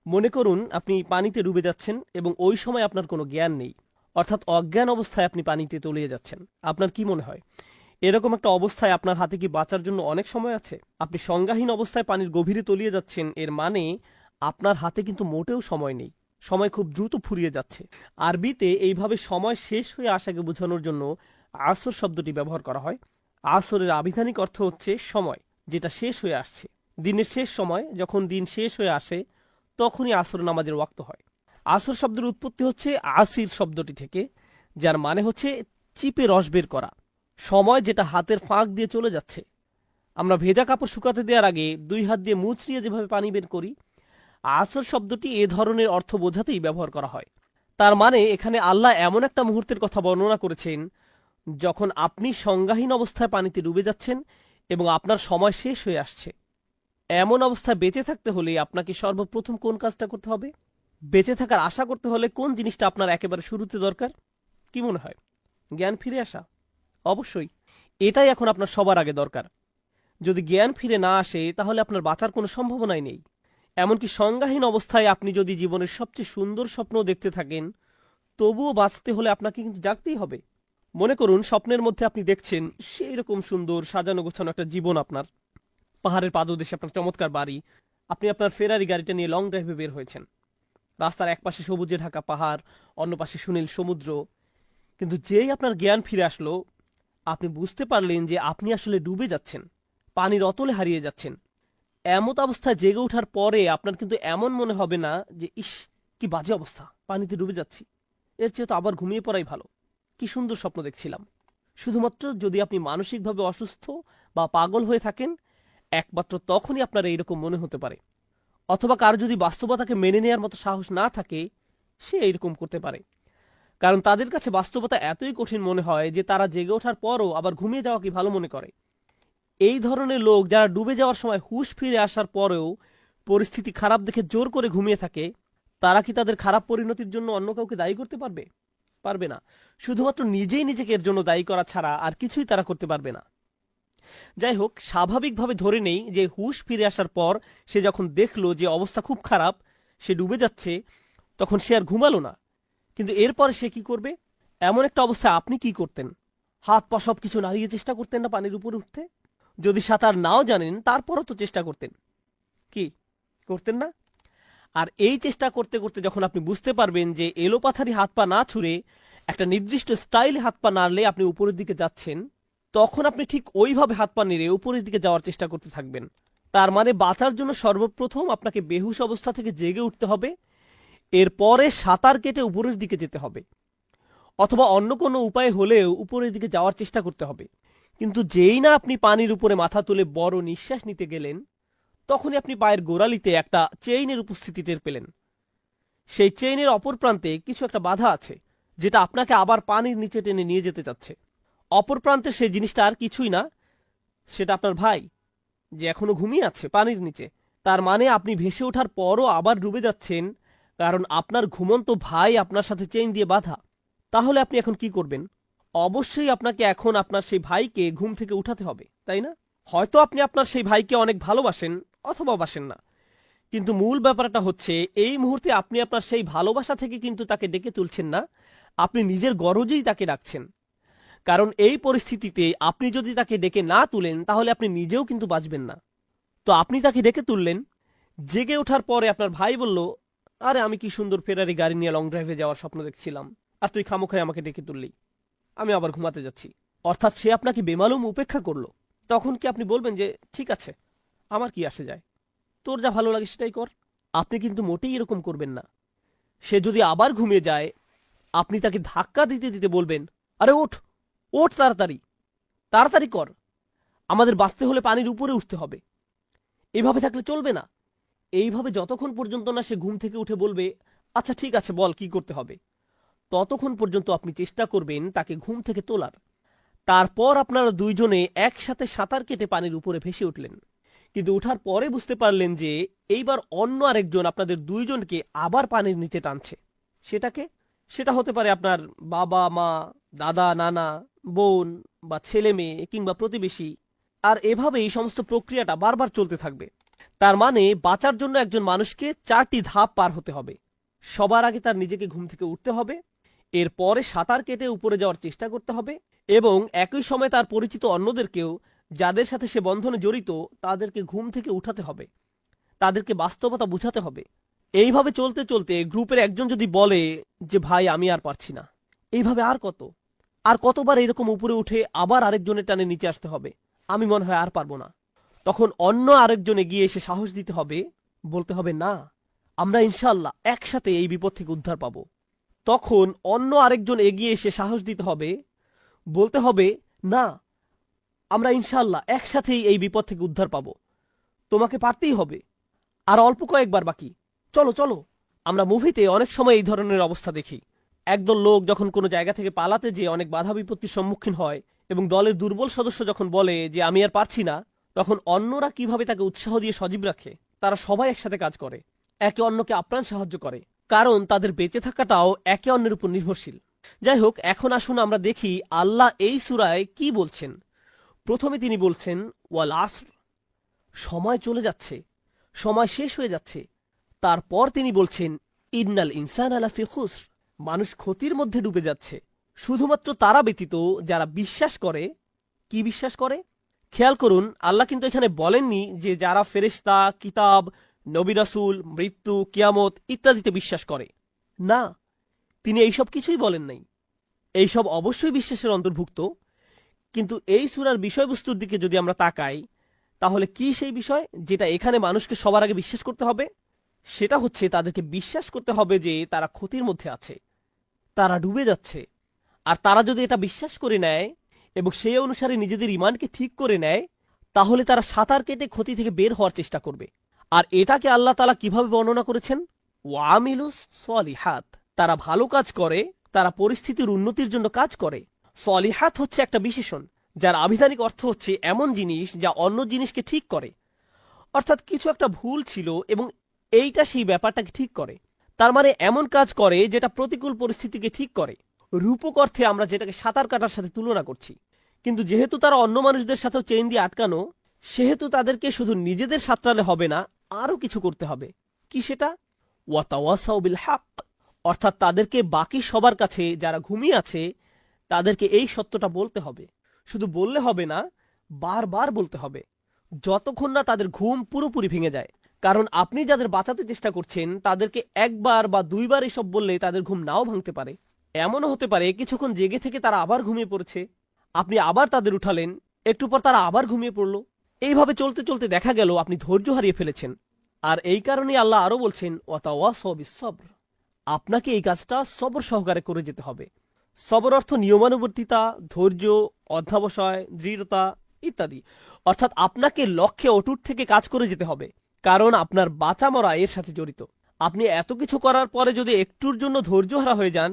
মনে করুন আপনি পানিতে ডুবে যাচ্ছেন এবং ওই সময় আপনার কোনো জ্ঞান নেই, অর্থাৎ অজ্ঞান অবস্থায় আপনি পানিতে তলিয়ে যাচ্ছেন। আপনার কি মনে হয়, এরকম একটা অবস্থায় আপনার হাতে কি বাঁচার জন্য অনেক সময় আছে? আপনি সংজ্ঞাহীন অবস্থায় পানির গভীরে তলিয়ে যাচ্ছেন, এর মানে আপনার হাতে কিন্তু মোটেও সময় নেই। সময় খুব দ্রুত ফুরিয়ে যাচ্ছে। আরবিতে এইভাবে সময় শেষ হয়ে আসাকে বোঝানোর জন্য আসর শব্দটি ব্যবহার করা হয়। আসরের আবিধানিক অর্থ হচ্ছে সময় যেটা শেষ হয়ে আসছে। দিনের শেষ সময়, যখন দিন শেষ হয়ে আসে তখনই আসর নামাজের ওয়াক্ত হয়। আসর শব্দের উৎপত্তি হচ্ছে আসির শব্দটি থেকে, যার মানে হচ্ছে চিপে রস বের করা। সময় যেটা হাতের ফাঁক দিয়ে চলে যাচ্ছে। আমরা ভেজা কাপড় শুকাতে দেওয়ার আগে 2 হাত দিয়ে মুচড়িয়ে যেভাবে পানি বের করি, আসর শব্দটি এ ধরনের অর্থ বোঝাতেই ব্যবহার করা হয়। তার মানে এখানে আল্লাহ এমন একটা মুহূর্তের কথা বর্ণনা করেছেন যখন আপনি সংজ্ঞাহীন অবস্থায় পানিতে ডুবে যাচ্ছেন এবং আপনার সময় শেষ হয়ে আসছে। এমন অবস্থায় বেঁচে থাকতে হলে আপনাকে সর্বপ্রথম কোন কাজটা করতে হবে? বেঁচে থাকার আশা করতে হলে কোন জিনিসটা আপনার একেবারে শুরুতে দরকার? কি মনে হয়? জ্ঞান ফিরে আসা? অবশ্যই এটাই এখন আপনার সবার আগে দরকার। যদি জ্ঞান ফিরে না আসে তাহলে আপনার বাঁচার কোনো সম্ভাবনাই নেই। এমনকি সংজ্ঞাহীন অবস্থায় আপনি যদি জীবনের সবচেয়ে সুন্দর স্বপ্ন দেখতে থাকেন, তবুও বাঁচতে হলে আপনাকে কিন্তু জাগতেই হবে। মনে করুন স্বপ্নের মধ্যে আপনি দেখছেন সেই রকম সুন্দর সাজানো গোছানো একটা জীবন আপনার, পাহাড়ের পাদদেশে আপনার চমৎকার বাড়ি, আপনি আপনার ফেরারি গাড়িটা নিয়ে লং ড্রাইভে বের হয়েছেন। রাস্তার এক পাশে সবুজে ঢাকা পাহাড়, অন্য পাশে সুনীল সমুদ্র। কিন্তু যেই আপনার জ্ঞান ফিরে আসলো, আপনি বুঝতে পারলেন যে আপনি আসলে ডুবে যাচ্ছেন, পানির অতলে হারিয়ে যাচ্ছেন। এমত অবস্থায় জেগে ওঠার পরে আপনার কিন্তু এমন মনে হবে না যে ইস, কি বাজে অবস্থা, পানিতে ডুবে যাচ্ছি, এর চেয়ে তো আবার ঘুমিয়ে পড়াই ভালো, কি সুন্দর স্বপ্ন দেখছিলাম। শুধুমাত্র যদি আপনি মানসিকভাবে অসুস্থ বা পাগল হয়ে থাকেন, একমাত্র তখনই আপনার এইরকম মনে হতে পারে। অথবা কার যদি বাস্তবতাকে মেনে নেওয়ার মতো সাহস না থাকে, সে এইরকম করতে পারে। কারণ তাদের কাছে বাস্তবতা এতই কঠিন মনে হয় যে তারা জেগে ওঠার পরও আবার ঘুমিয়ে যাওয়াকে ভালো মনে করে। এই ধরনের লোক যারা ডুবে যাওয়ার সময় হুঁশ ফিরে আসার পরেও পরিস্থিতি খারাপ দেখে জোর করে ঘুমিয়ে থাকে, তারা কি তাদের খারাপ পরিণতির জন্য অন্য কাউকে দায়ী করতে পারবে? পারবে না। শুধুমাত্র নিজেই নিজেকে এর জন্য দায়ী করা ছাড়া আর কিছুই তারা করতে পারবে না। যাই হোক, স্বাভাবিকভাবে ধরে নেই যে হুঁশ ফিরে আসার পর সে যখন দেখলো যে অবস্থা খুব খারাপ, সে ডুবে যাচ্ছে, তখন সে আর ঘুমালো না। কিন্তু এরপরে সে কি করবে? এমন একটা অবস্থায় আপনি কি করতেন? হাত পা সবকিছু নাড়িয়ে চেষ্টা করতেন না পানির উপরে উঠতে? যদি সাঁতার নাও জানেন তারপরও তো চেষ্টা করতেন, কি করতেন না? আর এই চেষ্টা করতে করতে যখন আপনি বুঝতে পারবেন যে এলোপাথারি হাত পা না ছুঁড়ে একটা নির্দিষ্ট স্টাইল হাত পা নাড়লে আপনি উপরের দিকে যাচ্ছেন, তখন আপনি ঠিক ওইভাবে হাত পা নেড়ে উপরের দিকে যাওয়ার চেষ্টা করতে থাকবেন। তার মানে বাঁচার জন্য সর্বপ্রথম আপনাকে বেহুশ অবস্থা থেকে জেগে উঠতে হবে, এরপরে সাঁতার কেটে উপরের দিকে যেতে হবে, অথবা অন্য কোনো উপায় হলেও উপরের দিকে যাওয়ার চেষ্টা করতে হবে। কিন্তু যেই না আপনি পানির উপরে মাথা তুলে বড় নিঃশ্বাস নিতে গেলেন, তখনই আপনি পায়ের গোড়ালিতে একটা চেইনের উপস্থিতি টের পেলেন। সেই চেইনের অপর প্রান্তে কিছু একটা বাধা আছে, যেটা আপনাকে আবার পানির নিচে টেনে নিয়ে যেতে চাচ্ছে। অপর প্রান্তে সেই জিনিসটা আর কিছুই না, সেটা আপনার ভাই, যে এখনো ঘুমিয়ে আছে পানির নিচে। তার মানে আপনি ভেসে ওঠার পরও আবার ডুবে যাচ্ছেন, কারণ আপনার ঘুমন্ত ভাই আপনার সাথে চেইন দিয়ে বাঁধা। তাহলে আপনি এখন কি করবেন? অবশ্যই আপনাকে এখন আপনার সেই ভাইকে ঘুম থেকে উঠাতে হবে, তাই না? হয়তো আপনি আপনার সেই ভাইকে অনেক ভালোবাসেন, অথবা বাসেন না, কিন্তু মূল ব্যাপারটা হচ্ছে এই মুহূর্তে আপনি আপনার সেই ভালোবাসা থেকে কিন্তু তাকে ডেকে তুলছেন না, আপনি নিজের গরজেই তাকে ডাকছেন। কারণ এই পরিস্থিতিতে আপনি যদি তাকে ডেকে না তুলেন তাহলে আপনি নিজেও কিন্তু বাঁচবেন না। তো আপনি তাকে ডেকে তুললেন। জেগে ওঠার পরে আপনার ভাই বলল, আরে আমি কি সুন্দর ফেরারি গাড়ি নিয়ে লং ড্রাইভে যাওয়ার স্বপ্ন দেখছিলাম, আর তুই খামোখায় আমাকে ডেকে তুললি, আমি আবার ঘুমাতে যাচ্ছি। অর্থাৎ সে আপনাকে বেমালুম উপেক্ষা করলো। তখন কি আপনি বলবেন যে ঠিক আছে, আমার কি আসে যায়, তোর যা ভালো লাগে সেটাই কর? আপনি কিন্তু মোটেই এরকম করবেন না। সে যদি আবার ঘুমিয়ে যায়, আপনি তাকে ধাক্কা দিতে দিতে বলবেন, আরে ওঠ, ওঠ, তাড়াতাড়ি, তাড়াতাড়ি কর, আমাদের বাঁচতে হলে পানির উপরে উঠতে হবে। এইভাবে থাকলে চলবে না। এইভাবে যতক্ষণ পর্যন্ত না সে ঘুম থেকে উঠে বলবে, আচ্ছা ঠিক আছে বল কি করতে হবে, ততক্ষণ পর্যন্ত আপনি চেষ্টা করবেন তাকে ঘুম থেকে তোলার। তারপর আপনারা দুইজনে একসাথে সাঁতার কেটে পানির উপরে ভেসে উঠলেন। কিন্তু উঠার পরে বুঝতে পারলেন যে এইবার অন্য আরেকজন আপনাদের দুইজনকে আবার পানির নিচে টানছে। সেটা হতে পারে আপনার বাবা মা, দাদা নানা, বোন, বা ছেলে মেয়ে, কিংবা প্রতিবেশী। আর এভাবে এই সমস্ত প্রক্রিয়াটা বারবার চলতে থাকবে। তার মানে বাঁচার জন্য একজন মানুষকে 4টি ধাপ পার হতে হবে। সবার আগে তার নিজেকে ঘুম থেকে উঠতে হবে, এরপরে সাঁতার কেটে উপরে যাওয়ার চেষ্টা করতে হবে, এবং একই সময় তার পরিচিত অন্যদেরকেও, যাদের সাথে সে বন্ধনে জড়িত, তাদেরকে ঘুম থেকে উঠাতে হবে, তাদেরকে বাস্তবতা বুঝাতে হবে। এইভাবে চলতে চলতে গ্রুপের একজন যদি বলে যে ভাই আমি আর পারছি না, এইভাবে আর কতবার এরকম উপরে উঠে আবার আরেকজনের টানে নিচে আসতে হবে, আমি মনে হয় আর পারবো না। তখন অন্য আরেকজন এগিয়ে এসে সাহস দিতে হবে, বলতে হবে না, আমরা ইনশাআল্লাহ একসাথে এই বিপদ থেকে উদ্ধার পাব। তখন অন্য আরেকজন এগিয়ে এসে সাহস দিতে হবে, বলতে হবে না, আমরা ইনশাআল্লাহ একসাথেই এই বিপদ থেকে উদ্ধার পাব, তোমাকে পারতেই হবে, আর অল্প কয়েকবার বাকি, চলো চলো। আমরা মুভিতে অনেক সময় এই ধরনের অবস্থা দেখি। একদল লোক যখন কোনো জায়গা থেকে পালাতে যেয়ে অনেক বাধা বিপত্তির সম্মুখীন হয় এবং দলের দুর্বল সদস্য যখন বলে যে আমি আর পারছি না, তখন অন্যরা কিভাবে তাকে উৎসাহ দিয়ে সজীব রাখে। তারা সবাই একসাথে কাজ করে, একে অন্যকে আপ্রাণ সাহায্য করে, কারণ তাদের বেঁচে থাকাটাও একে অন্যের উপর নির্ভরশীল। যাই হোক, এখন আসুন আমরা দেখি আল্লাহ এই সূরায় কি বলছেন। প্রথমে তিনি বলছেন ওয়াল আসর, সময় চলে যাচ্ছে, সময় শেষ হয়ে যাচ্ছে। তারপর তিনি বলছেন ইন্নাল ইনসানা লাফি খুসর, মানুষ ক্ষতির মধ্যে ডুবে যাচ্ছে, শুধুমাত্র তারা ব্যতীত যারা বিশ্বাস করে। কি বিশ্বাস করে? খেয়াল করুন, আল্লাহ কিন্তু এখানে বলেননি যে যারা ফেরেশতা, কিতাব, নবী রাসূল, মৃত্যু, কিয়ামত ইত্যাদিতে বিশ্বাস করে। না, তিনি এইসব কিছুই বলেন নাই। এইসব অবশ্যই বিশ্বাসের অন্তর্ভুক্ত, কিন্তু এই সূরার বিষয়বস্তুর দিকে যদি আমরা তাকাই, তাহলে কি সেই বিষয় যেটা এখানে মানুষকে সবার আগে বিশ্বাস করতে হবে? সেটা হচ্ছে তাদেরকে বিশ্বাস করতে হবে যে তারা ক্ষতির মধ্যে আছে, তারা ডুবে যাচ্ছে। আর তারা যদি এটা বিশ্বাস করে নেয় এবং সেই অনুসারে নিজেদের ঈমানকে ঠিক করে নেয়, তাহলে তারা সাঁতার কেটে ক্ষতি থেকে বের হওয়ার চেষ্টা করবে। আর এটাকে আল্লাহ তাআলা কিভাবে বর্ণনা করেছেন? ওয়ামিলুস সলিহাত, তারা ভালো কাজ করে, তারা পরিস্থিতির উন্নতির জন্য কাজ করে। সলিহাত হচ্ছে একটা বিশেষণ, যার আবিধানিক অর্থ হচ্ছে এমন জিনিস যা অন্য জিনিসকে ঠিক করে। অর্থাৎ কিছু একটা ভুল ছিল এবং এইটা সেই ব্যাপারটাকে ঠিক করে। তার মানে এমন কাজ করে যেটা প্রতিকূল পরিস্থিতিকে ঠিক করে। রূপক অর্থে আমরা যেটাকে সাঁতার কাটার সাথে তুলনা করছি। কিন্তু যেহেতু তারা অন্য মানুষদের সাথেও চেইন দিয়ে আটকানো, সেহেতু তাদেরকে শুধু নিজেদের সাঁতরালে হবে না, আরও কিছু করতে হবে। কি সেটা? ওয়াতাওয়াসাউ বিল হক, অর্থাৎ তাদেরকে বাকি সবার কাছে যারা ঘুমিয়ে আছে তাদেরকে এই সত্যটা বলতে হবে। শুধু বললে হবে না, বারবার বলতে হবে, যতক্ষণ না তাদের ঘুম পুরোপুরি ভেঙে যায়। কারণ আপনি যাদের বাঁচাতে চেষ্টা করছেন তাদেরকে একবার বা দুইবার এসব বললে তাদের ঘুম নাও ভাঙতে পারে। এমনও হতে পারে কিছুক্ষণ জেগে থেকে তারা আবার ঘুমিয়ে পড়েছে, আপনি আবার তাদের উঠালেন, একটু পর তারা আবার ঘুমিয়ে পড়ল। এইভাবে চলতে চলতে দেখা গেল আপনি ধৈর্য হারিয়ে ফেলেছেন। আর এই কারণে আল্লাহ আরো বলছেন ওয়াতাওয়াসাউ বিস-সবর, আপনাকে এই কাজটা সবর সহকারে করে যেতে হবে। সবর অর্থ নিয়মানুবর্তিতা, ধৈর্য, অধ্যবসায়, দৃঢ়তা ইত্যাদি। অর্থাৎ আপনাকে লক্ষ্যে অটুট থেকে কাজ করে যেতে হবে, কারণ আপনার বাঁচা মরা এর সাথে জড়িত। আপনি এত কিছু করার পরে যদি একটুর জন্য ধৈর্যহারা হয়ে যান,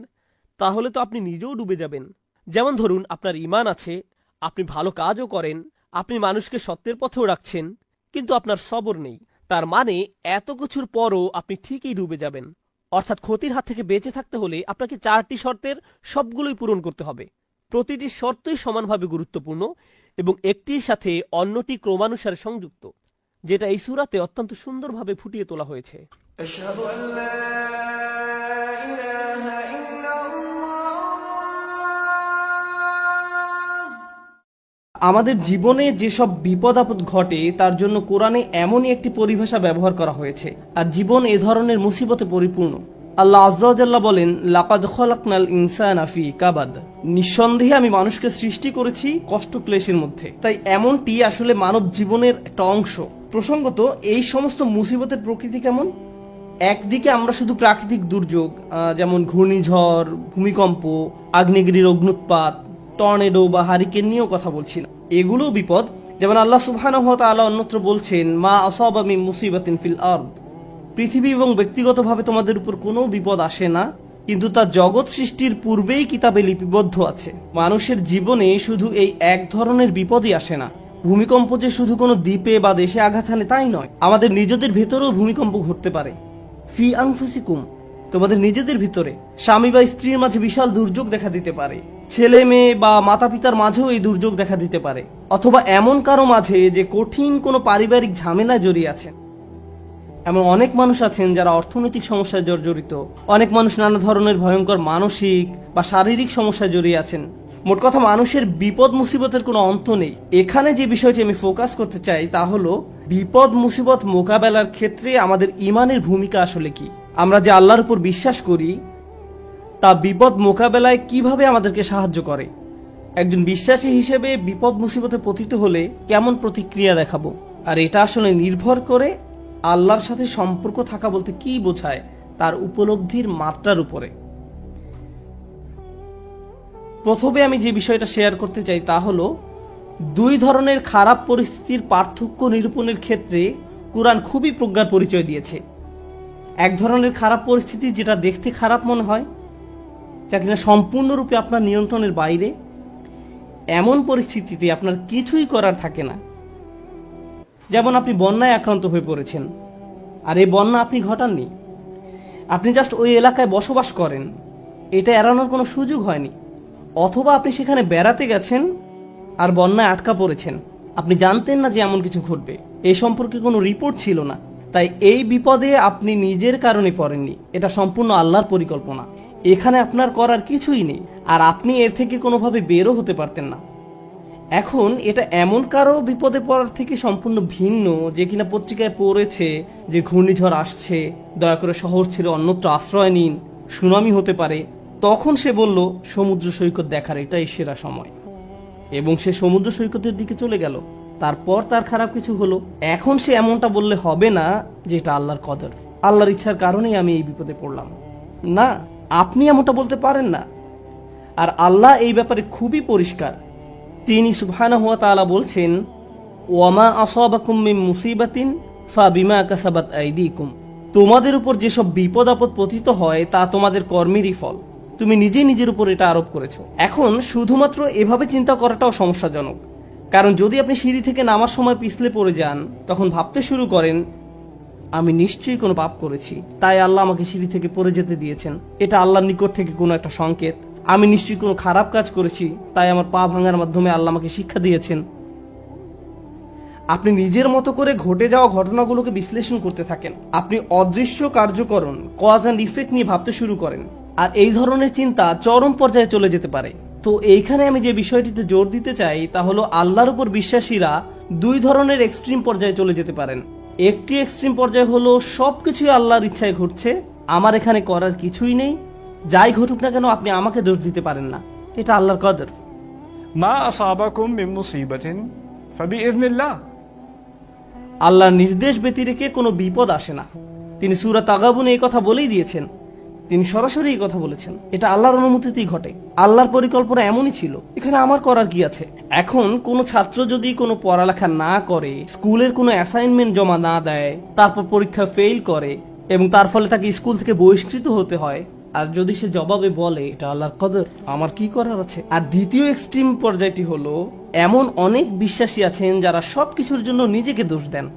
তাহলে তো আপনি নিজেও ডুবে যাবেন। যেমন ধরুন, আপনার ঈমান আছে, আপনি ভালো কাজও করেন, আপনি মানুষকে সত্যের পথেও রাখছেন, কিন্তু আপনার সবর নেই। তার মানে এত কিছুর পরও আপনি ঠিকই ডুবে যাবেন। অর্থাৎ ক্ষতির হাত থেকে বেঁচে থাকতে হলে আপনাকে 4টি শর্তের সবগুলোই পূরণ করতে হবে। প্রতিটি শর্তই সমানভাবে গুরুত্বপূর্ণ এবং একটির সাথে অন্যটি ক্রমানুসারে সংযুক্ত, যেটা এই সূরাতে অত্যন্ত সুন্দরভাবে ফুটিয়ে তোলা হয়েছে। আশহাদু আল্লা ইলাহা ইল্লাল্লাহ। আমাদের জীবনে যেসব বিপদ আপদ ঘটে তার জন্য কোরআনে এমনই একটি পরিভাষা ব্যবহার করা হয়েছে। আর জীবন এ ধরনের মুসিবতে পরিপূর্ণ। আল্লাহ আযজা ওয়া জাল্লা বলেন, লাকাদ খালাকনাল ইনসানা ফি কাবাদ, নিঃসন্দেহে আমি মানুষকে সৃষ্টি করেছি কষ্ট ক্লেশের মধ্যে। তাই এমনটি আসলে মানব জীবনের একটা অংশ। প্রসঙ্গত, এই সমস্ত মুসিবতের প্রকৃতি কেমন? একদিকে আমরা শুধু প্রাকৃতিক দুর্যোগ যেমন ঘূর্ণিঝড়, ভূমিকম্প, আগ্নেয়গিরির অগ্নুৎপাত, টর্নেডো বা হারিকেন নিয়েও কথা বলছি না, এগুলোও বিপদ। যেমন আল্লাহ সুবহানাহু ওয়া তাআলা অন্যত্র বলছেন, মা আসাবা মিন মুসিবাতিন ফিল আরদ, পৃথিবী এবং ব্যক্তিগতভাবে তোমাদের উপর কোনো বিপদ আসে না, কিন্তু তা জগৎ সৃষ্টির পূর্বেই কিতাবে লিপিবদ্ধ আছে। মানুষের জীবনে শুধু এই এক ধরনের বিপদই আসে না। ভূমিকম্প যে শুধু কোনো দ্বীপে বা দেশে আঘাত হানে তাই নয়, আমাদের নিজেদের ভেতরেও ভূমিকম্প ঘটতে পারে। ফি আনফুসিকুম, তোমাদের নিজেদের ভিতরে স্বামী বা স্ত্রীর মাঝে বিশাল দুর্যোগ দেখা দিতে পারে, ছেলে মেয়ে বা মাতা পিতার মাঝেও এই দুর্যোগ দেখা দিতে পারে, অথবা এমন কারো মাঝে যে কঠিন কোনো পারিবারিক ঝামেলায় জড়িয়ে আছেন। এমন অনেক মানুষ আছেন যারা অর্থনৈতিক সমস্যায় জর্জরিত, অনেক মানুষ নানা ধরনের ভয়ঙ্কর মানসিক বা শারীরিক সমস্যায় জড়িয়ে আছেন। মোট কথা, মানুষের বিপদ মুসিবতের কোনো অন্ত নেই। এখানে যে বিষয়টি আমি ফোকাস করতে চাই তা হলো বিপদ মুসিবত মোকাবেলার ক্ষেত্রে আমাদের ইমানের ভূমিকা আসলে কি। আমরা যে আল্লাহর উপর বিশ্বাস করি তা বিপদ মোকাবেলায় কিভাবে আমাদেরকে সাহায্য করে। একজন বিশ্বাসী হিসেবে বিপদ মুসিবতে পতিত হলে কেমন প্রতিক্রিয়া দেখাবো, আর এটা আসলে নির্ভর করে আল্লাহর সাথে সম্পর্ক থাকা বলতে কি বোঝায় তার উপলব্ধির মাত্রার উপরে। প্রথমে আমি যে বিষয়টা শেয়ার করতে চাই তা হলো দুই ধরনের খারাপ পরিস্থিতির পার্থক্য নিরূপণের ক্ষেত্রে কুরআন খুবই প্রজ্ঞার পরিচয় দিয়েছে। এক ধরনের খারাপ পরিস্থিতি যেটা দেখতে খারাপ মনে হয়, যা কিনা সম্পূর্ণরূপে আপনার নিয়ন্ত্রণের বাইরে, এমন পরিস্থিতিতে আপনার কিছুই করার থাকে না। যেমন আপনি বন্যায় আক্রান্ত হয়ে পড়েছেন, আর এই বন্যা আপনি ঘটাননি, আপনি জাস্ট ওই এলাকায় বসবাস করেন, এটা এড়ানোর কোনো সুযোগ হয়নি। অথবা আপনি সেখানে বেড়াতে গেছেন আর বন্যায় আটকা পড়েছেন, আপনি জানতেন না যে এমন কিছু ঘটবে, এ সম্পর্কে কোনো রিপোর্ট ছিল না, তাই এই বিপদে আপনি নিজের কারণে পড়েননি, এটা সম্পূর্ণ আল্লাহর পরিকল্পনা। এখানে আপনার করার কিছুই নেই, আর আপনি এর থেকে কোনোভাবে বেরও হতে পারতেন না। এখন এটা এমন কারো বিপদে পড়ার থেকে সম্পূর্ণ ভিন্ন যে কিনা পত্রিকায় পড়েছে যে ঘূর্ণিঝড় আসছে, দয়া করে শহর ছেড়ে অন্যত্র আশ্রয় নিন, সুনামি হতে পারে। তখন সে বলল সমুদ্র সৈকত দেখার এটাই সেরা সময়, এবং সে সমুদ্র সৈকতের দিকে চলে গেল। তারপর তার খারাপ কিছু হলো। এখন সে এমনটা বললে হবে না যে এটা আল্লাহর কদর, আল্লাহর ইচ্ছার কারণেই আমি এই বিপদে পড়লাম। না, আপনি এমনটা বলতে পারেন না। আর আল্লাহ এই ব্যাপারে খুবই পরিষ্কার। তিনি সুবহানাহু ওয়া তাআলা বলছেন, ওয়ামা আসাবাকুম মিন মুসিবাতিন ফাবিমা কাসাবাত আইদিকুম। তোমাদের উপর যেসব বিপদ আপদ পতিত হয় তা তোমাদের কর্মেরই ফল, তুমি নিজেই নিজের উপর এটা আরোপ করেছো। এখন শুধুমাত্র এভাবে চিন্তা করাটাও সমস্যাজনক, কারণ যদি আপনি সিঁড়ি থেকে নামার সময় পিছলে পড়ে যান, তখন ভাবতে শুরু করেন আমি নিশ্চয়ই কোনো পাপ করেছি, তাই আল্লাহ আমাকে সিঁড়ি থেকে পড়ে যেতে দিয়েছেন, এটা আল্লাহর নিকট থেকে কোনো একটা সংকেত। আমি নিশ্চয়ই কোনো খারাপ কাজ করেছি, তাই আমার পা ভাঙার মাধ্যমে আল্লাহ আমাকে শিক্ষা দিয়েছেন। আপনি নিজের মতো করে ঘটে যাওয়া ঘটনাগুলোকে বিশ্লেষণ করতে থাকেন। আপনি অদৃশ্য কার্যকরণ, কজ অ্যান্ড ইফেক্ট নিয়ে ভাবতে শুরু করেন, আর এই ধরনের চিন্তা চরম পর্যায়ে চলে যেতে পারে। তো এইখানে আমি যে বিষয়টিতে জোর দিতে চাই তা হলো আল্লাহর উপর বিশ্বাসীরা দুই ধরনের এক্সট্রিম পর্যায়ে চলে যেতে পারেন। একটি এক্সট্রিম পর্যায়ে হলো সবকিছুই আল্লাহর ইচ্ছায় ঘটছে, আমার এখানে করার কিছুই নেই, যাই ঘটুক না কেন আপনি আমাকে দোষ দিতে পারেন না, এটা আল্লাহর কদর। মা আসাবাকুম মিন মুসিবাতিন ফাবিইذনিল্লাহ। আল্লাহর নির্দেশ ব্যতিরেকে কোনো বিপদ আসে না। তিনি সূরা তাগাবুনে এই কথা বলেই দিয়েছেন, তিনি সরাসরি এই কথা বলেছেন, এটা আল্লাহর অনুমতিতেই ঘটে, আল্লাহর পরিকল্পনা এমনই ছিল, এখানে আমার করার কি আছে। এখন কোনো ছাত্র যদি কোনো পড়ালেখা না করে, স্কুলের কোনো অ্যাসাইনমেন্ট জমা না দেয়, তারপর পরীক্ষা ফেল করে এবং তার ফলে তাকে স্কুল থেকে বহিষ্কৃত হতে হয়, আর যদি সে জবাবে বলে এটা আল্লাহর কদর, আমার কি করার আছে। আর দ্বিতীয় এক্সট্রিম পর্যায়টি হলো এমন অনেক বিশ্বাসী আছেন যারা সবকিছুর জন্য নিজেকে দোষ দেন।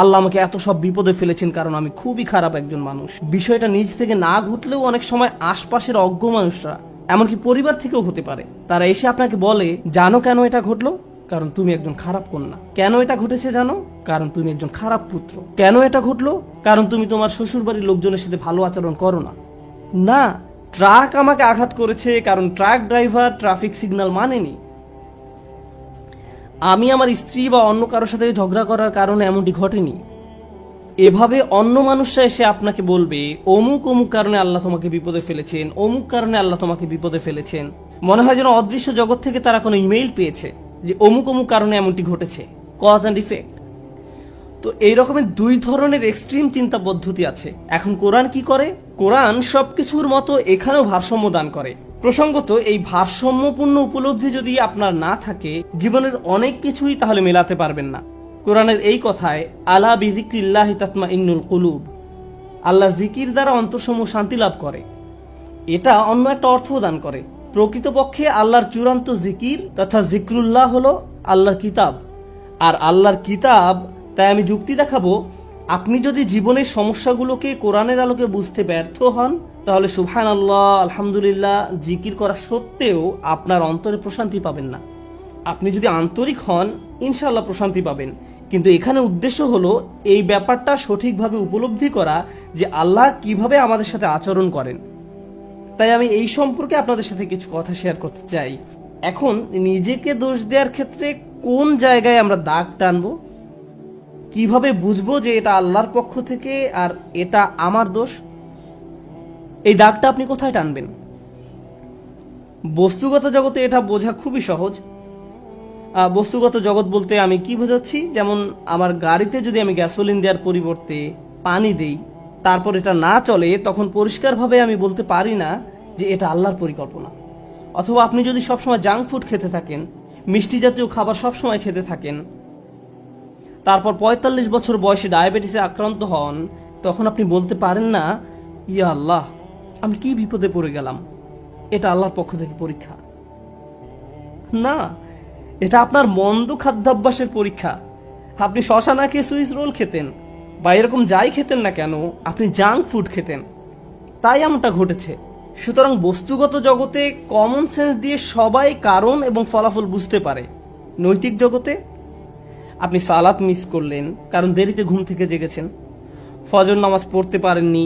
আল্লাহ আমাকে এত সব বিপদে ফেলেছেন কারণ আমি খুবই খারাপ একজন মানুষ। বিষয়টা নিজ থেকে না ঘটলেও অনেক সময় আশপাশের অজ্ঞ মানুষরা, এমনকি পরিবার থেকেও হতে পারে, তারা এসে আপনাকে বলে জানো কেন এটা ঘটলো, কারণ তুমি একজন খারাপ কন্যা। কেন এটা ঘটেছে জানো, কারণ তুমি একজন খারাপ পুত্র। কেন এটা ঘটলো, কারণ তুমি তোমার শ্বশুর বাড়ির লোকজনের সাথে ভালো আচরণ করো না। না, ট্রাক আমাকে আঘাত করেছে কারণ ট্রাক ড্রাইভার ট্রাফিক সিগন্যাল মানেনি। আমি আমার স্ত্রী বা অন্য কারোর সাথে ঝগড়া করার কারণে এমনটি ঘটেনি। এভাবে অন্য মানুষরা এসে আপনাকে বলবে অমুক অমুক কারণে আল্লাহ তোমাকে বিপদে ফেলেছেন, অমুক কারণে আল্লাহ তোমাকে বিপদে ফেলেছেন। মনে হয় যেন অদৃশ্য জগৎ থেকে তারা কোনো ইমেইল পেয়েছে যে অমুক অমুক কারণে এমনটি ঘটেছে, কজ অ্যান্ড ইফেক্ট। তো এই রকমের দুই ধরনের এক্সট্রিম চিন্তা পদ্ধতি আছে। এখন কোরআন কি করে? কোরআন সবকিছুর মতো এখানেও ভারসাম্য দান করে। প্রসঙ্গত এই ভারসাম্যপূর্ণ উপলব্ধি যদি আপনার না থাকে, জীবনের অনেক কিছুই তাহলে মেলাতে পারবেন না। কোরআনের এই কথায় আলা বিযিকরিল্লাহি তাতমাইন্নুল কুলুব, আল্লাহর জিকির দ্বারা অন্তরসমূহ শান্তি লাভ করে, এটা অন্য একটা অর্থ দান করে। প্রকৃতপক্ষে আল্লাহর চূড়ান্ত জিকির তথা জিক্রুল্লাহ হলো আল্লাহর কিতাব। আর আল্লাহর কিতাব, তাই আমি যুক্তি দেখাবো, আপনি যদি জীবনের সমস্যাগুলোকে কোরআনের আলোকে বুঝতে ব্যর্থ হন, তাহলে সুবহানাল্লাহ, আলহামদুলিল্লাহ জিকির করা সত্ত্বেও আপনার অন্তরে প্রশান্তি পাবেন না। আপনি যদি আন্তরিক হন, ইনশাআল্লাহ প্রশান্তি পাবেন। কিন্তু এখানে উদ্দেশ্য হলো এই ব্যাপারটা সঠিকভাবে উপলব্ধি করা যে আল্লাহ কিভাবে আমাদের সাথে আচরণ করেন। তাই আমি এই সম্পর্কে আপনাদের সাথে কিছু কথা শেয়ার করতে চাই। এখন নিজেকে দোষ দেওয়ার ক্ষেত্রে কোন জায়গায় আমরা দাগ টানবো, কিভাবে বুঝবো যে এটা আল্লাহর পক্ষ থেকে আর এটা আমার দোষ? এই দাগটা আপনি কোথায় টানবেন? বস্তুগত জগতে এটা বোঝা খুবই সহজ। বস্তুগত জগৎ বলতে আমি কি বোঝাচ্ছি, যেমন আমার গাড়িতে যদি আমি গ্যাসোলিন দেওয়ার পরিবর্তে পানি দেই, তারপর এটা না চলে, তখন পরিষ্কারভাবে আমি বলতে পারি না যে এটা আল্লাহর পরিকল্পনা। অথবা আপনি যদি সবসময় জাঙ্ক ফুড খেতে থাকেন, মিষ্টি জাতীয় খাবার সবসময় খেতে থাকেন, তারপর ৪৫ বছর বয়সে ডায়াবেটিসে আক্রান্ত হন, তখন আপনি বলতে পারেন না, ইয়া আল্লাহ, আমি কি বিপদে পড়ে গেলাম, এটা আল্লাহর পক্ষ থেকে পরীক্ষা। না, এটা আপনার মন্দ খাদ্যাভ্যাসের পরীক্ষা। আপনি শশা না খেয়ে সুইস রোল খেতেন, বা এরকম যাই খেতেন না কেন, আপনি জাঙ্ক ফুড খেতেন, তাই এমনটা ঘটেছে। সুতরাং বস্তুগত জগতে কমন সেন্স দিয়ে সবাই কারণ এবং ফলাফল বুঝতে পারে। নৈতিক জগতে আপনি সালাত মিস করলেন কারণ দেরিতে ঘুম থেকে জেগেছেন, ফজর নামাজ পড়তে পারেননি,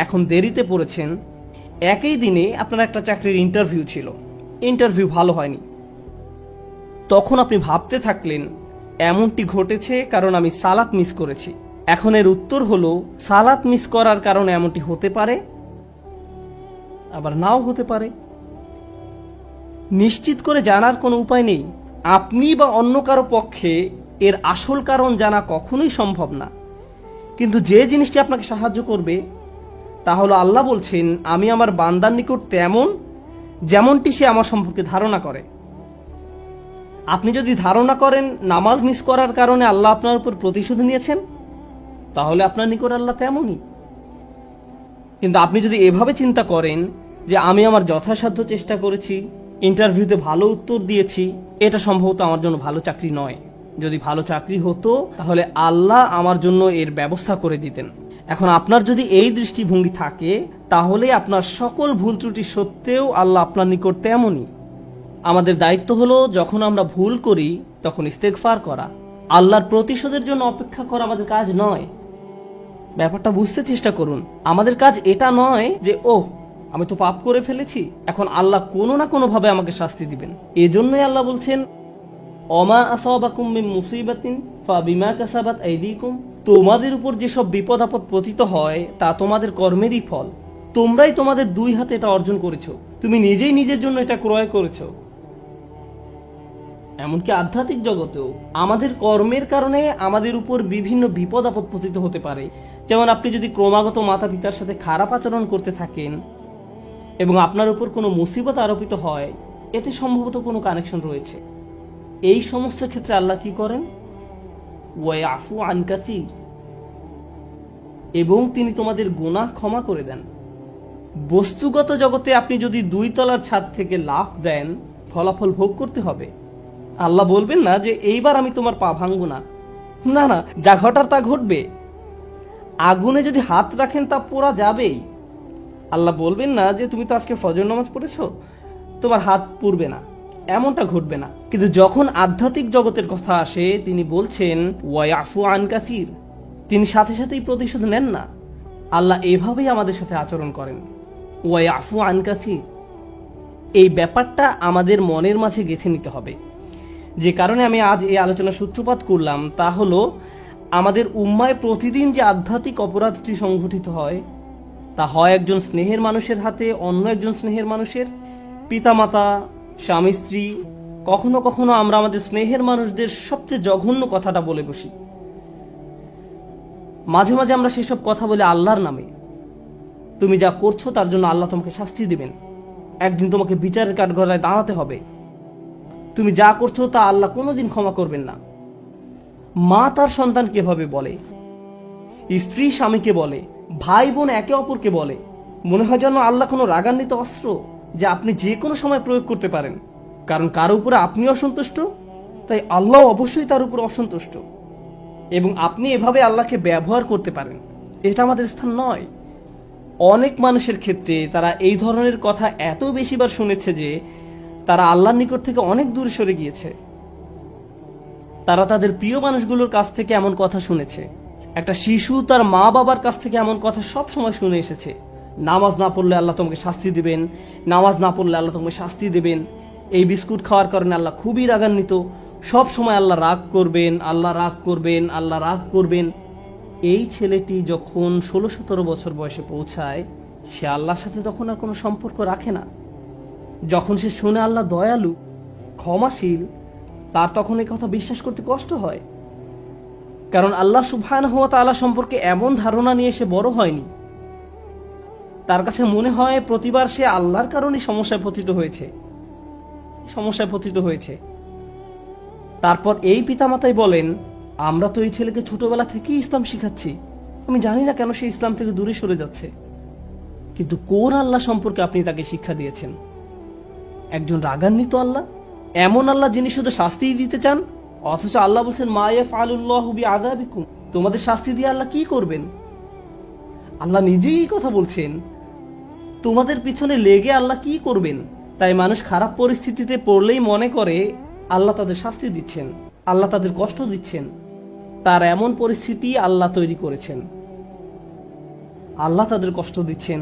এখন দেরিতে পড়েছেন। একই দিনে আপনার একটা চাকরির ইন্টারভিউ ছিল, ইন্টারভিউ ভালো হয়নি, তখন আপনি ভাবতে থাকলেন এমনটি ঘটেছে কারণ আমি সালাত মিস করেছি। এখন এর উত্তর হলো, সালাত মিস করার কারণে এমনটি হতে পারে, আবার নাও হতে পারে। নিশ্চিত করে জানার কোনো উপায় নেই। আপনি বা অন্য কারো পক্ষে এর আসল কারণ জানা কখনোই সম্ভব না। কিন্তু যে জিনিসটি আপনাকে সাহায্য করবে তা হলো, আল্লাহ বলছেন, আমি আমার বান্দার নিকট তেমন যেমনটি সে আমার সম্পর্কে ধারণা করে। আপনি যদি ধারণা করেন নামাজ মিস করার কারণে আল্লাহ আপনার উপর প্রতিশোধ নিয়েছেন, তাহলে আপনার নিকট আল্লাহ তেমনই। কিন্তু আপনি যদি এভাবে চিন্তা করেন যে আমি আমার যথাসাধ্য চেষ্টা করেছি, ইন্টারভিউতে ভালো উত্তর দিয়েছি, এটা সম্ভবত আমার জন্য ভালো চাকরি নয়, যদি ভালো চাকরি হতো তাহলে আল্লাহ আমার জন্য এর ব্যবস্থা করে দিতেন। এখন আপনার যদি এই দৃষ্টিভঙ্গি থাকে, তাহলে আপনার সকল ভুল ত্রুটি সত্ত্বেও আল্লাহ আপনার নিকট তেমনই। আমাদের দায়িত্ব হলো, যখন আমরা ভুল করি তখন ইস্তেগফার করা। আল্লাহর প্রতিশোধের জন্য অপেক্ষা করা আমাদের কাজ নয়। ব্যাপারটা বুঝতে চেষ্টা করুন। আমাদের কাজ এটা নয় যে আমি তো পাপ করে ফেলেছি, এখন আল্লাহ কোনো না কোনো ভাবে আমাকে শাস্তি দিবেন। এজন্যই আল্লাহ বলছেন, অমা আসাবাকুম মিন মুসিবাতিন ফাবিমা কাসাবাত আইদিকুম, তোমাদের উপর যেসব বিপদ আপদ পতিত হয় তা তোমাদের কর্মেরই ফল। তোমরাই তোমাদের দুই হাতে এটা অর্জন করেছো, তুমি নিজেই নিজের জন্য এটা ক্রয় করেছো। এমনকি আধ্যাত্মিক জগতেও আমাদের কর্মের কারণে আমাদের উপর বিভিন্ন বিপদ আপদ পতিত হতে পারে। যেমন আপনি যদি ক্রমাগত মাতা পিতার সাথে খারাপ আচরণ করতে থাকেন এবং আপনার উপর কোনো মুসিবত আরোপিত হয়, এতে সম্ভবত কোনো কানেকশন রয়েছে। এই সমস্ত ক্ষেত্রে আল্লাহ কি করেন? ওয়ায়াফু আন কাসীর, এবং তিনি তোমাদের গুনাহ ক্ষমা করে দেন। বস্তুগত জগতে আপনি যদি 2 তলার ছাদ থেকে লাফ দেন, ফলাফল ভোগ করতে হবে। আল্লাহ বলবেন না যে এইবার আমি তোমার পা ভাঙবো না, না না, যা ঘটার তা ঘটবে। আগুনে যদি হাত রাখেন তা পোড়া যাবেই। আল্লাহ বলবেন না যে তুমি তো আজকে ফজর নামাজ পড়েছো, তোমার হাত পুড়বে না, এমনটা ঘটবে না। কিন্তু যখন আধ্যাত্মিক জগতের কথা আসে, তিনি বলছেন ওয়ায়াফু আন কাসীর, তিনি সাথে সাথেই প্রতিশোধ নেন না। আল্লাহ এভাবেই আমাদের সাথে আচরণ করেন, ওয়ায়াফু আন কাসীর। এই ব্যাপারটা আমাদের মনের মাঝে গেঁথে নিতে হবে। যে কারণে আমি আজ এই আলোচনা সূত্রপাত করলাম তা হলো, আমাদের উম্মায় প্রতিদিন যে আধ্যাত্মিক অপরাধটি সংঘটিত হয়, তা হয় একজন স্নেহের মানুষের হাতে অন্য একজন স্নেহের মানুষের, পিতামাতা, স্বামী স্ত্রী। কখনো কখনো আমরা আমাদের স্নেহের মানুষদের সবচেয়ে জঘন্য কথাটা বলে বসি। মাঝে মাঝে আমরা সেসব কথা বলি আল্লাহর নামে। তুমি যা করছো তার জন্য আল্লাহ তোমাকে শাস্তি দিবেন, একদিন তোমাকে বিচারের কাঠগড়ায় দাঁড়াতে হবে। তুমি যা করছো তা আল্লাহ কোনোদিন ক্ষমা করবেন না। মা তার সন্তানকে এভাবে বলে, স্ত্রী স্বামীকে বলে, ভাই বোন একে অপরকে বলে। মনে হয় যেন আল্লাহ কোনো রাগান্বিত অস্ত্র যা আপনি যে কোনো সময় প্রয়োগ করতে পারেন। কারণ কারো উপরে আপনি অসন্তুষ্ট, তাই আল্লাহ অবশ্যই তার উপর অসন্তুষ্ট, এবং আপনি এভাবে আল্লাহকে ব্যবহার করতে পারেন। এটা আমাদের স্থান নয়। অনেক মানুষের ক্ষেত্রে তারা এই ধরনের কথা এত বেশিবার শুনেছে যে তারা আল্লাহর নিকট থেকে অনেক দূরে সরে গিয়েছে। তারা তাদের প্রিয় মানুষগুলোর কাছ থেকে এমন কথা শুনেছে। একটা শিশু তার মা বাবার কাছ থেকে এমন কথা সব সময় শুনে এসেছে, নামাজ না পড়লে আল্লাহ তোমাকে শাস্তি দিবেন, নামাজ না পড়লে আল্লাহ তোমাকে শাস্তি দেবেন, এই বিস্কুট খাওয়ার কারণে আল্লাহ খুবই রাগান্বিত, সব সময় আল্লাহ রাগ করবেন, আল্লাহ রাগ করবেন, আল্লাহ রাগ করবেন। এই ছেলেটি যখন 16-17 বছর বয়সে পৌঁছায়, সে আল্লাহর সাথে তখন আর কোনো সম্পর্ক রাখে না। যখন সে শুনে আল্লাহ দয়ালু, ক্ষমাশীল, তার তখন এই কথা বিশ্বাস করতে কষ্ট হয়। কারণ আল্লাহ সুবহানাহু ওয়া তাআলা সম্পর্কে এমন ধারণা নিয়ে সে বড় হয়নি। তার কাছে মনে হয় প্রতিবার সে আল্লাহর কারণে সমস্যায় পতিত হয়েছে। তারপর এই পিতামাতাই বলেন, আমরা তো এই ছেলেকে ছোটবেলা থেকেই ইসলাম শিখাচ্ছি, আমি জানি না কেন সে ইসলাম থেকে দূরে সরে যাচ্ছে। কিন্তু কোন আল্লাহ সম্পর্কে আপনি তাকে শিক্ষা দিয়েছেন? একজন রাগান্বিত আল্লাহ, এমন আল্লাহ যিনি শুধু শাস্তিই দিতে চান, অথচ আল্লাহ বলছেন মা ইয়াফআলুল্লাহু বিআযাবিকুম, তোমাদের শাস্তি দিয়ে আল্লাহ কি করবেন? আল্লাহ নিজেই এই কথা বলছেন, তোমাদের পিছনে লেগে আল্লাহ কি করবেন? তাই মানুষ খারাপ পরিস্থিতিতে পড়লেই মনে করে আল্লাহ তাদের শাস্তি দিচ্ছেন, আল্লাহ তাদের কষ্ট দিচ্ছেন। তার এমন পরিস্থিতি আল্লাহ তৈরি করেছেন, আল্লাহ তাদের কষ্ট দিচ্ছেন।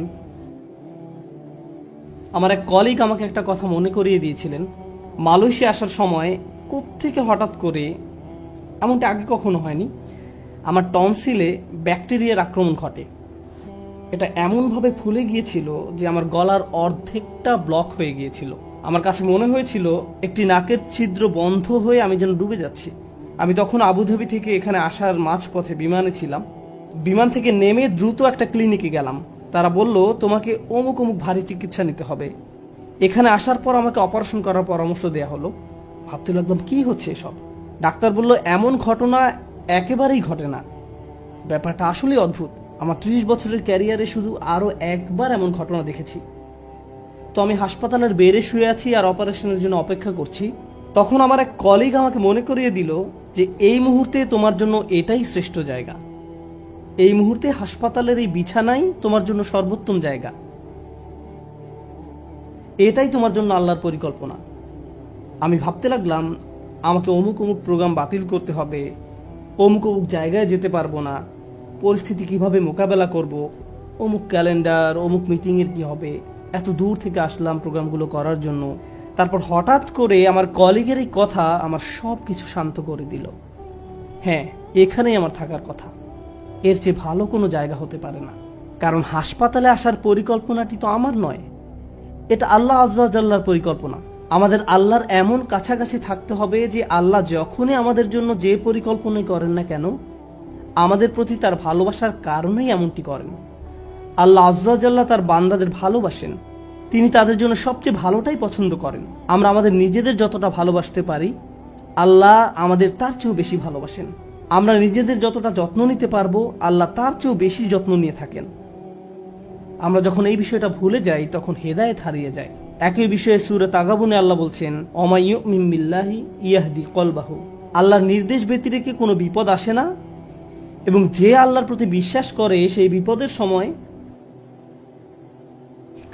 আমার এক কলিগ আমাকে একটা কথা মনে করিয়ে দিয়েছিলেন। মালয়েশিয়া আসার সময় কোত্থেকে হঠাৎ করে, এমনটা আগে কখনো হয়নি, আমার টনসিলে ব্যাকটেরিয়ার আক্রমণ ঘটে। এটা এমনভাবে ফুলে গিয়েছিল যে আমার গলার অর্ধেকটা ব্লক হয়ে গিয়েছিল। আমার কাছে মনে হয়েছিল একটি নাকের ছিদ্র বন্ধ হয়ে আমি যেন ডুবে যাচ্ছি। আমি তখন আবুধাবি থেকে এখানে আসার মাঝপথে বিমানে ছিলাম। বিমান থেকে নেমে দ্রুত একটা ক্লিনিকে গেলাম। তারা বলল, তোমাকে অমুক অমুক ভারী চিকিৎসা নিতে হবে। এখানে আসার পর আমাকে অপারেশন করার পরামর্শ দেওয়া হলো। ভাবতে লাগলাম কি হচ্ছে এসব। ডাক্তার বলল, এমন ঘটনা একেবারেই ঘটে না। ব্যাপারটা আসলেই অদ্ভুত। আমার 30 বছরের ক্যারিয়ারে শুধু আরো একবার এমন ঘটনা দেখেছি। তো আমি হাসপাতালের বেডে শুয়ে আছি আর অপারেশনের জন্য অপেক্ষা করছি। তখন আমার এক কলিগ আমাকে মনে করিয়ে দিল যে এই মুহূর্তে তোমার জন্য এটাই শ্রেষ্ঠ জায়গা। এই মুহূর্তে হাসপাতালের এই বিছানাই তোমার জন্য সর্বোত্তম জায়গা। এটাই তোমার জন্য আল্লাহর পরিকল্পনা। আমি ভাবতে লাগলাম, আমাকে অমুক অমুক প্রোগ্রাম বাতিল করতে হবে, অমুক অমুক জায়গায় যেতে পারবো না, পরিস্থিতি কিভাবে মোকাবেলা করব, অমুক ক্যালেন্ডার, অমুক মিটিংয়ের কি হবে। এত দূর থেকে আসলাম প্রোগ্রামগুলো করার জন্য। তারপর হঠাৎ করে আমার কলিগের এই কথা আমার সব কিছু শান্ত করে দিল। হ্যাঁ, এখানেই আমার থাকার কথা, এর চেয়ে ভালো কোনো জায়গা হতে পারে না। কারণ হাসপাতালে আসার পরিকল্পনাটি তো আমার নয়, এটা আল্লাহ আজ্জা ওয়া জাল্লার পরিকল্পনা। আমাদের আল্লাহর এমন কাছাকাছি থাকতে হবে যে আল্লাহ যখনই আমাদের জন্য যে পরিকল্পনাই করেন না কেন, আমাদের প্রতি তার ভালোবাসার কারণেই এমনটি করেন। আল্লাহ আজ্জা ওয়া জাল্লা তার বান্দাদের ভালোবাসেন, তিনি তাদের জন্য সবচেয়ে ভালোটাই পছন্দ করেন। আমরা আমাদের নিজেদের যতটা ভালোবাসতে পারি, আল্লাহ আমাদের তার চেয়েও বেশি ভালোবাসেন। আমরা নিজেদের যতটা যত্ন নিতে পারবো, আল্লাহ তার চেয়েও বেশি যত্ন নিয়ে থাকেন। আমরা যখন এই বিষয়টা ভুলে যাই, তখন হেদায়েত হারিয়ে যায়। একই বিষয়ে সূরা তাগাবুনে আল্লাহ বলছেন, ওমা ইউমিন বিল্লাহি ইয়াহদি কলবাহু, আল্লাহর নির্দেশ ব্যতিরেকে কোনো বিপদ আসে না, এবং যে আল্লাহর প্রতি বিশ্বাস করে সেই বিপদের সময়,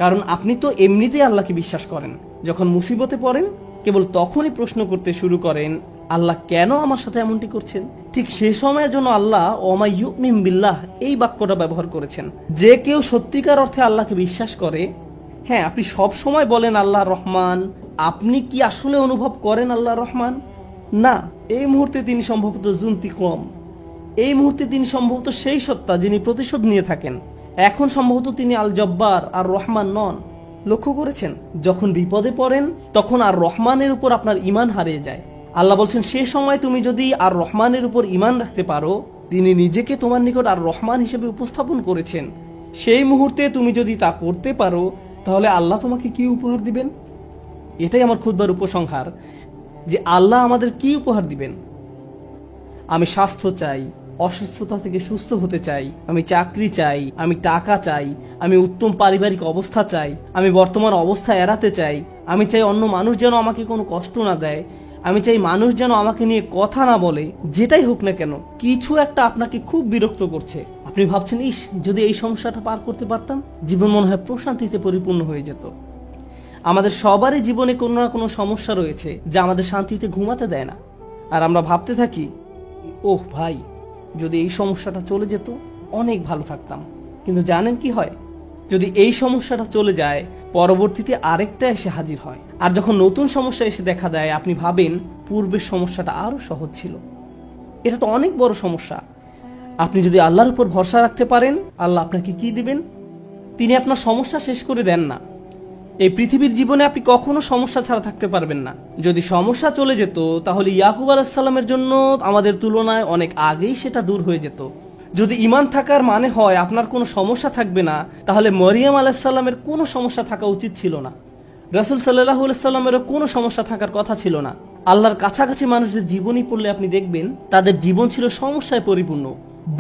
কারণ আপনি তো এমনিতেই আল্লাহকে বিশ্বাস করেন, যখন মুসিবতে পড়েন কেবল তখনই প্রশ্ন করতে শুরু করেন, আল্লাহ কেন আমার সাথে এমনটি করছেন। ঠিক সে সময়ের জন্য আল্লাহ ওমা ইউমিন বিল্লাহ এই বাক্যটা ব্যবহার করেছেন। যে কেউ সত্যিকার অর্থে আল্লাহকে বিশ্বাস করে, হ্যাঁ, আপনি সব সময় বলেন আল্লাহ রহমান, আপনি কি আসলে অনুভব করেন আল্লাহ রহমান? না, এই মুহূর্তে তিনি সম্ভবত জুনতিকম, এই মুহূর্তে তিনি সম্ভবত সেই সত্তা যিনি প্রতিশোধ নিয়ে থাকেন। এখন সম্ভবত তিনি আল জব্বার আর রহমান নন। লক্ষ্য করেছেন, যখন বিপদে পড়েন তখন আর রহমানের উপর আপনার ঈমান হারিয়ে যায়। আল্লাহ বলছেন, সে সময় তুমি যদি আর রহমানের উপর ঈমান রাখতে পারো, তিনি নিজেকে তোমার নিকট আর রহমান হিসেবে উপস্থাপন করেছেন, সেই মুহূর্তে তুমি যদি তা করতে পারো, তাহলে আল্লাহ তোমাকে কি উপহার দিবেন। এটাই আমার খুতবার উপসংহার, যে আল্লাহ আমাদের কি উপহার দিবেন। আমি স্বাস্থ্য চাই, অসুস্থতা থেকে সুস্থ হতে চাই, আমি চাকরি চাই, আমি টাকা চাই, আমি উত্তম পারিবারিক অবস্থা চাই, আমি বর্তমান অবস্থা এড়াতে চাই, আমি চাই অন্য মানুষ যেন আমাকে কোনো কষ্ট না দেয়, আমি চাই মানুষ যেন আমাকে নিয়ে কথা না বলে। যেটাই হোক না কেন, কিছু একটা আপনাকে খুব বিরক্ত করছে। আপনি ভাবছেন, ইস, যদি এই সমস্যাটা পার করতে পারতাম, জীবন মনে হয় প্রশান্তিতে পরিপূর্ণ হয়ে যেত। আমাদের সবারই জীবনে কোনো না কোনো সমস্যা রয়েছে যা আমাদের শান্তিতে ঘুমাতে দেয় না। আর আমরা ভাবতে থাকি, ওহ ভাই, যদি এই সমস্যাটা চলে যেত অনেক ভালো থাকতাম। কিন্তু জানেন কি হয়? যদি এই সমস্যাটা চলে যায়, পরবর্তীতে আরেকটা এসে হাজির হয়। আর যখন নতুন সমস্যা এসে দেখা দেয়, আপনি ভাবেন পূর্বের সমস্যাটা আরো সহজ ছিল। এটা তো অনেক বড় সমস্যা। আপনি যদি আল্লাহর উপর ভরসা রাখতে পারেন, আল্লাহ আপনাকে কি দিবেন? তিনি আপনার সমস্যা শেষ করে দেন না। এই পৃথিবীর জীবনে আপনি কখনো সমস্যা ছাড়া থাকতে পারবেন না। যদি সমস্যা চলে যেত, তাহলে ইয়াকুব আলাইহিস সালামের জন্য আমাদের তুলনায় অনেক আগেই সেটা দূর হয়ে যেত। যদি ঈমান থাকার মানে হয় আপনার কোনো সমস্যা থাকবে না, তাহলে মরিয়ম আলাইহিস সালামের কোনো সমস্যা থাকা উচিত ছিল না। রাসূল সাল্লাল্লাহু আলাইহি সাল্লামেরও কোনো সমস্যা থাকার কথা ছিল না। আল্লাহর কাছাকাছি মানুষদের জীবনী পড়লে আপনি দেখবেন তাদের জীবন ছিল সমস্যায় পরিপূর্ণ,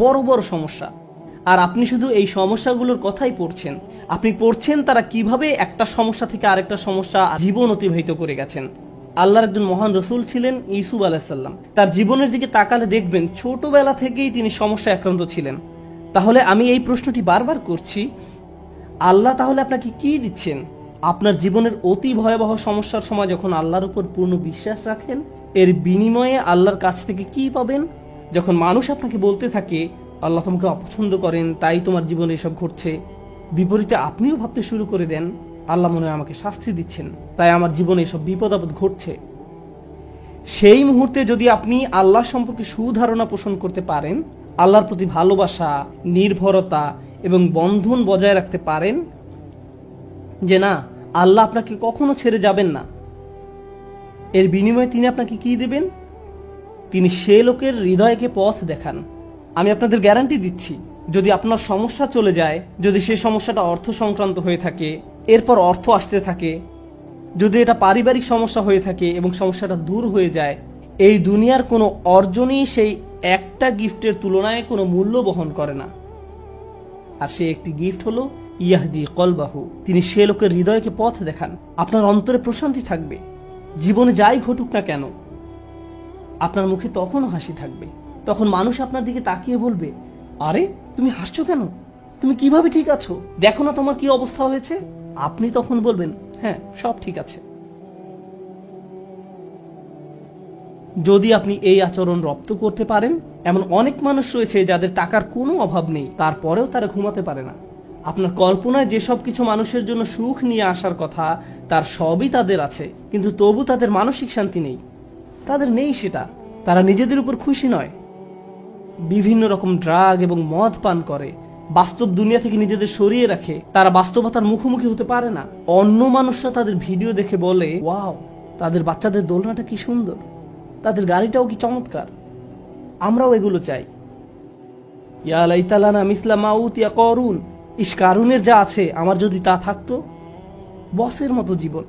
বড় বড় সমস্যা। আর আপনি শুধু এই সমস্যাগুলোর কথাই পড়ছেন। আপনি পড়ছেন তারা কিভাবে একটা সমস্যা থেকে আরেকটা সমস্যা জীবন অতিবাহিত করে গেছেন। আল্লাহর একজন মহান রসুল ছিলেন ইউসুফ আলাইহিস সালাম। তার জীবনের দিকে তাকালে দেখবেন ছোটবেলা থেকেই তিনি সমস্যায় আক্রান্ত ছিলেন। তাহলে আমি এই প্রশ্নটি বারবার করছি, আল্লাহ তাহলে আপনাকে কি দিচ্ছেন? আপনার জীবনের অতি ভয়াবহ সমস্যার সময় যখন আল্লাহর উপর পূর্ণ বিশ্বাস রাখেন, এর বিনিময়ে আল্লাহর কাছ থেকে কি পাবেন? যখন মানুষ আপনাকে বলতে থাকে আল্লাহ তোমাকে অপছন্দ করেন, তাই তোমার জীবনে এসব ঘটছে, বিপরীতে আপনিও ভাবতে শুরু করে দেন আল্লাহ মনে হয় আমাকে শাস্তি দিচ্ছেন, তাই আমার জীবনে এসব বিপদ আপদ ঘটছে। সেই মুহূর্তে যদি আপনি আল্লাহ সম্পর্কে সুধারণা পোষণ করতে পারেন, আল্লাহর প্রতি ভালোবাসা, নির্ভরতা এবং বন্ধন বজায় রাখতে পারেন যে না, আল্লাহ আপনাকে কখনো ছেড়ে যাবেন না, এর বিনিময়ে তিনি আপনাকে কি দেবেন? তিনি সে লোকের হৃদয়কে পথ দেখান। আমি আপনাদের গ্যারান্টি দিচ্ছি, যদি আপনার সমস্যা চলে যায়, যদি সেই সমস্যাটা অর্থ সংক্রান্ত হয়ে থাকে, এরপর অর্থ আসতে থাকে, যদি এটা পারিবারিক সমস্যা হয়ে থাকে এবং সমস্যাটা দূর হয়ে যায়, এই দুনিয়ার কোনো অর্জনই সেই একটা গিফটের তুলনায় কোনো মূল্য বহন করে না। আর সে একটি গিফট হলো ইয়াহদি কলবাহু। তিনি সে লোকের হৃদয়কে পথ দেখান। আপনার অন্তরে প্রশান্তি থাকবে। জীবনে যাই ঘটুক না কেন, আপনার মুখে তখনও হাসি থাকবে। তখন মানুষ আপনার দিকে তাকিয়ে বলবে, আরে তুমি হাসছো কেন? তুমি কিভাবে ঠিক আছো? দেখো না তোমার কি অবস্থা হয়েছে। আপনি তখন বলবেন, হ্যাঁ সব ঠিক আছে। যদি আপনি এই আচরণ রপ্ত করতে পারেন, এমন অনেক মানুষ রয়েছে যাদের টাকার কোনো অভাব নেই, তারপরেও তারা ঘুমাতে পারে না। আপনার কল্পনায় যেসব কিছু মানুষের জন্য সুখ নিয়ে আসার কথা, তার সবই তাদের আছে, কিন্তু তবু তাদের মানসিক শান্তি নেই। তাদের নেই সেটা। তারা নিজেদের উপর খুশি নয়, বিভিন্ন রকম ড্রাগ এবং মদ পান করে, বাস্তব দুনিয়া থেকে নিজেদের সরিয়ে রাখে। তারা বাস্তবতার মুখোমুখি হতে পারে না। অন্য মানুষরা তাদের ভিডিও দেখে বলে, ওয়াও, তাদের বাচ্চাদের দোলনাটা কি সুন্দর, তাদের গাড়িটাও কি চমৎকার, আমরাও এগুলো চাই। ইয়া লাইতালানা মিসলা মা উতিয়া করুন, ইস কারুনের যা আছে আমার যদি তা থাকতো। বসের মতো জীবন।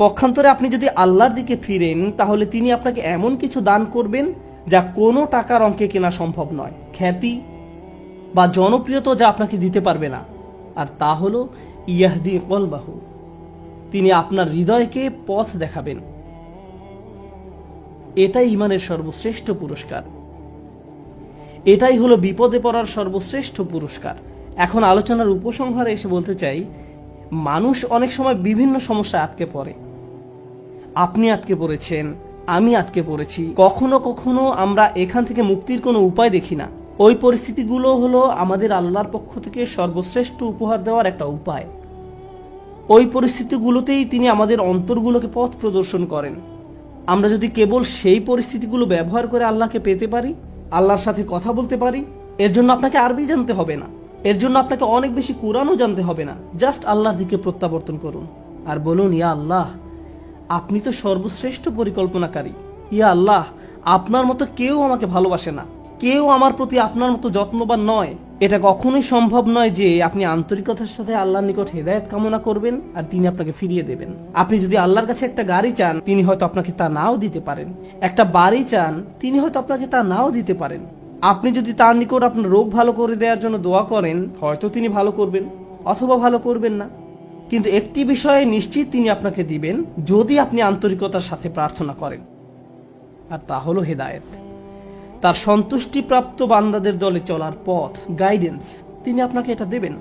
পক্ষান্তরে আপনি যদি আল্লাহর দিকে ফিরেন, তাহলে তিনি আপনাকে এমন কিছু দান করবেন যা কোনো টাকার অঙ্কে কেনা সম্ভব নয়। খ্যাতি বা জনপ্রিয়তা যা আপনাকে দিতে পারবে না। আর তা হলো ইয়াহদি কলবাহু। তিনি আপনার হৃদয়কে পথ দেখাবেন। এটাই ঈমানের সর্বশ্রেষ্ঠ পুরস্কার। এটাই হলো বিপদে পড়ার সর্বশ্রেষ্ঠ পুরস্কার। এখন আলোচনার উপসংহারে এসে বলতে চাই, মানুষ অনেক সময় বিভিন্ন সমস্যায় আটকে পড়ে। আপনি আটকে পড়েছেন, আমি আটকে পড়েছি। কখনো কখনো আমরা এখান থেকে মুক্তির কোনো উপায় দেখি না। ওই পরিস্থিতিগুলো হলো আমাদের আল্লাহর পক্ষ থেকে সর্বশ্রেষ্ঠ উপহার দেওয়ার একটা উপায়। ওই পরিস্থিতিগুলোতেই তিনি আমাদের অন্তরগুলোকে পথ প্রদর্শন করেন। আমরা যদি কেবল সেই পরিস্থিতিগুলো ব্যবহার করে আল্লাহকে পেতে পারি, আল্লাহর সাথে কথা বলতে পারি, এর জন্য আপনাকে আরবি জানতে হবে না, এর জন্য আপনাকে অনেক বেশি কোরআনও জানতে হবে না। জাস্ট আল্লাহর দিকে প্রত্যাবর্তন করুন আর বলুন, ইয়া আল্লাহ, আপনি তো সর্বশ্রেষ্ঠ পরিকল্পনাকারী। ইয়া আল্লাহ, আপনার মতো কেউ আমাকে ভালোবাসে না, কেউ আমার প্রতি আপনার মতো যত্নবান নয়। এটা কখনোই সম্ভব নয় যে আপনি আন্তরিকতার সাথে আল্লাহর নিকট হেদায়েত কামনা করবেন আর তিনি আপনাকে ফিরিয়ে দেবেন। আপনি যদি আল্লাহর কাছে একটা গাড়ি চান, তিনি হয়তো আপনাকে তা নাও দিতে পারেন। একটা বাড়ি চান, তিনি হয়তো আপনাকে তা নাও দিতে পারেন। আপনি যদি তার নিকট আপনার রোগ ভালো করে দেওয়ার জন্য দোয়া করেন, হয়তো তিনি ভালো করবেন অথবা ভালো করবেন না। কিন্তু একটি বিষয়ে নিশ্চিত তিনি আপনাকে দিবেন, যদি আপনি আন্তরিকতার সাথে প্রার্থনা করেন, আর তা হলো হেদায়েত। তার সন্তুষ্টিপ্রাপ্ত বান্দাদের দলে চলার পথ, গাইডেন্স, তিনি আপনাকে এটা দেবেন।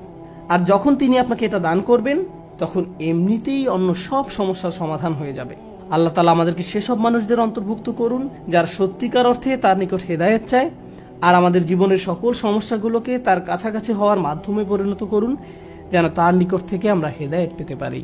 আর যখন তিনি আপনাকে এটা দান করবেন, তখন এমনিতেই অন্য সব সমস্যার সমাধান হয়ে যাবে। আল্লাহ তাআলা আমাদেরকে সেসব মানুষদের অন্তর্ভুক্ত করুন যারা সত্যিকার অর্থে তার নিকট হেদায়েত চায়, আর আমাদের জীবনের সকল সমস্যাগুলোকে তার কাছাকাছি হওয়ার মাধ্যমে পরিণত করুন, যেন তার নিকট থেকে আমরা হেদায়েত পেতে পারি।